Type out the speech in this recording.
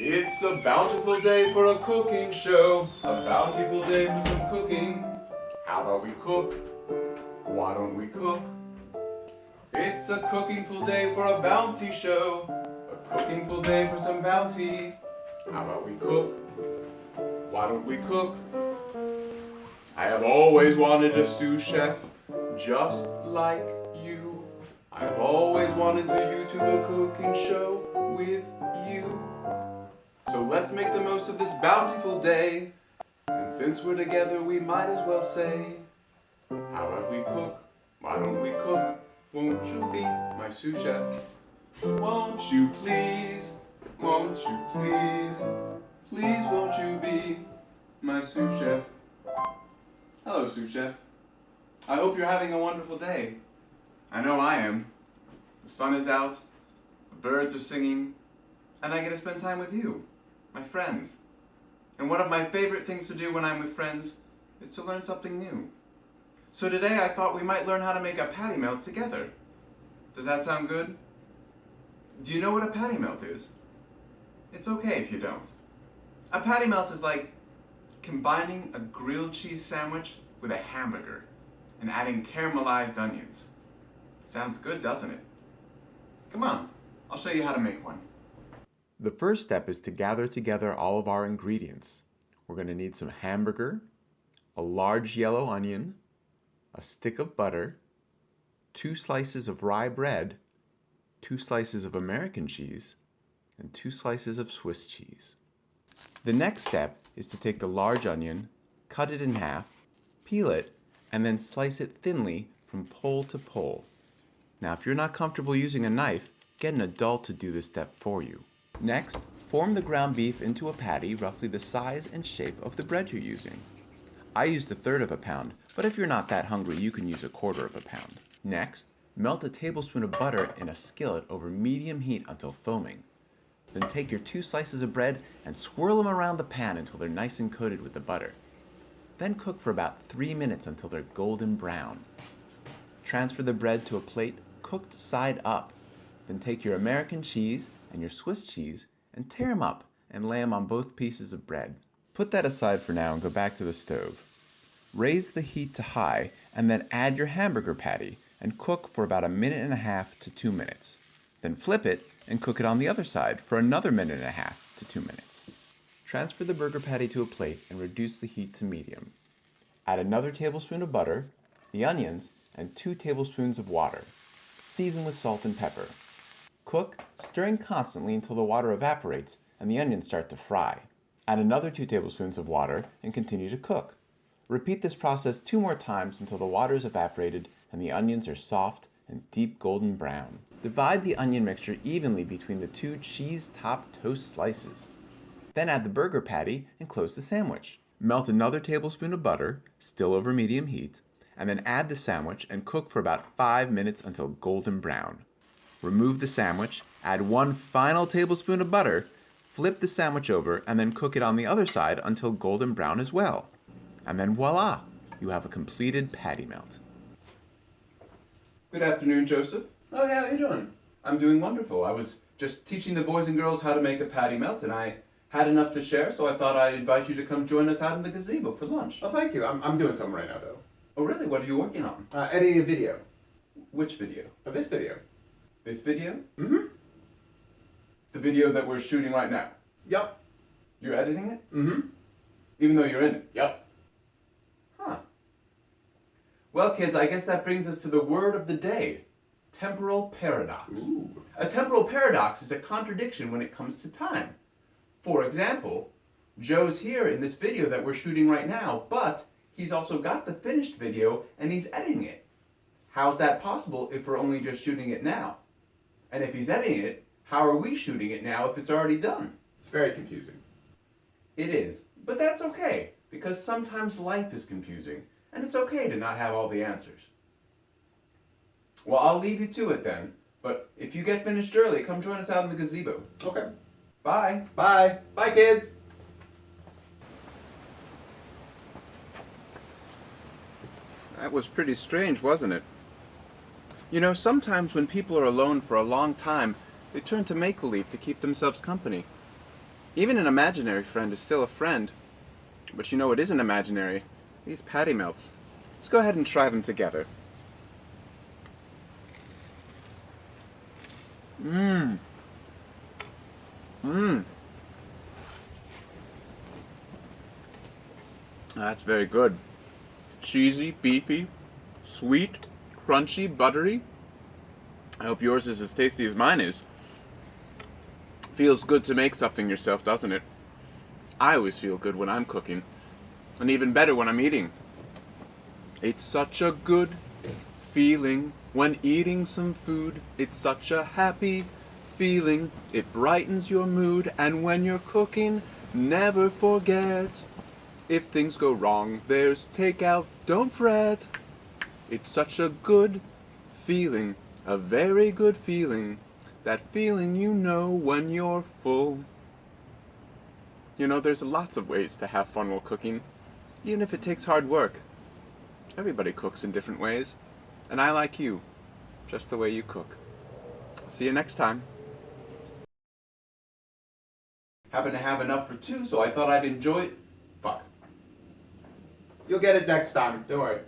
It's a bountiful day for a cooking show. A bountiful day for some cooking. How about we cook? Why don't we cook? It's a cookingful day for a bounty show. A cookingful day for some bounty. How about we cook? Why don't we cook? I have always wanted a sous chef just like you. I've always wanted to YouTube a cooking show with you. So let's make the most of this bountiful day. And since we're together, we might as well say, how about we cook? Why don't we cook? Won't you be my sous chef? Won't you please? Won't you please? Please won't you be my sous chef? Hello, sous chef. I hope you're having a wonderful day. I know I am. The sun is out, the birds are singing, and I get to spend time with you, my friends. And one of my favorite things to do when I'm with friends is to learn something new. So today I thought we might learn how to make a patty melt together. Does that sound good? Do you know what a patty melt is? It's okay if you don't. A patty melt is like combining a grilled cheese sandwich with a hamburger and adding caramelized onions. Sounds good, doesn't it? Come on, I'll show you how to make one. The first step is to gather together all of our ingredients. We're going to need some hamburger, a large yellow onion, a stick of butter, 2 slices of rye bread, 2 slices of American cheese, and 2 slices of Swiss cheese. The next step is to take the large onion, cut it in half, peel it, and then slice it thinly from pole to pole. Now, if you're not comfortable using a knife, get an adult to do this step for you. Next, form the ground beef into a patty roughly the size and shape of the bread you're using. I used 1/3 of a pound, but if you're not that hungry, you can use 1/4 of a pound. Next, melt a tablespoon of butter in a skillet over medium heat until foaming. Then take your 2 slices of bread and swirl them around the pan until they're nice and coated with the butter. Then cook for about 3 minutes until they're golden brown. Transfer the bread to a plate cooked side up. Then take your American cheese and your Swiss cheese and tear them up and lay them on both pieces of bread. Put that aside for now and go back to the stove. Raise the heat to high and then add your hamburger patty and cook for about 1.5 to 2 minutes. Then flip it and cook it on the other side for another 1.5 to 2 minutes. Transfer the burger patty to a plate and reduce the heat to medium. Add another tablespoon of butter, the onions, and 2 tablespoons of water. Season with salt and pepper. Cook, stirring constantly until the water evaporates and the onions start to fry. Add another 2 tablespoons of water and continue to cook. Repeat this process 2 more times until the water is evaporated and the onions are soft and deep golden brown. Divide the onion mixture evenly between the 2 cheese-topped toast slices. Then add the burger patty and close the sandwich. Melt another tablespoon of butter, still over medium heat, and then add the sandwich and cook for about 5 minutes until golden brown. Remove the sandwich, add 1 final tablespoon of butter, flip the sandwich over, and then cook it on the other side until golden brown as well. And then voila, you have a completed patty melt. Good afternoon, Joseph. Oh, yeah, how are you doing? I'm doing wonderful. I was just teaching the boys and girls how to make a patty melt, and I had enough to share, so I thought I'd invite you to come join us out in the gazebo for lunch. Oh, thank you. I'm doing something right now, though. Oh, really? What are you working on? Editing a video. Which video? Of this video. This video? Mm-hmm. The video that we're shooting right now? Yep. You're editing it? Mm-hmm. Even though you're in it? Yep. Huh. Well, kids, I guess that brings us to the word of the day. Temporal paradox. Ooh. A temporal paradox is a contradiction when it comes to time. For example, Joe's here in this video that we're shooting right now, but he's also got the finished video and he's editing it. How's that possible if we're only just shooting it now? And if he's editing it, how are we shooting it now if it's already done? It's very confusing. It is, but that's okay, because sometimes life is confusing, and it's okay to not have all the answers. Well, I'll leave you to it then, but if you get finished early, come join us out in the gazebo. Okay. Bye. Bye. Bye, kids. That was pretty strange, wasn't it? You know, sometimes when people are alone for a long time, they turn to make-believe to keep themselves company. Even an imaginary friend is still a friend. But you know what isn't imaginary? These patty melts. Let's go ahead and try them together. Mmm. Mmm. That's very good. Cheesy, beefy, sweet, crunchy, buttery. I hope yours is as tasty as mine is. Feels good to make something yourself, doesn't it? I always feel good when I'm cooking, and even better when I'm eating. It's such a good feeling when eating some food. It's such a happy feeling. It brightens your mood, and when you're cooking, never forget. If things go wrong, there's takeout, don't fret. It's such a good feeling, a very good feeling. That feeling you know when you're full. You know, there's lots of ways to have fun while cooking, even if it takes hard work. Everybody cooks in different ways, and I like you, just the way you cook. See you next time. Happen to have enough for two, so I thought I'd enjoy it. Fuck. You'll get it next time. Don't worry.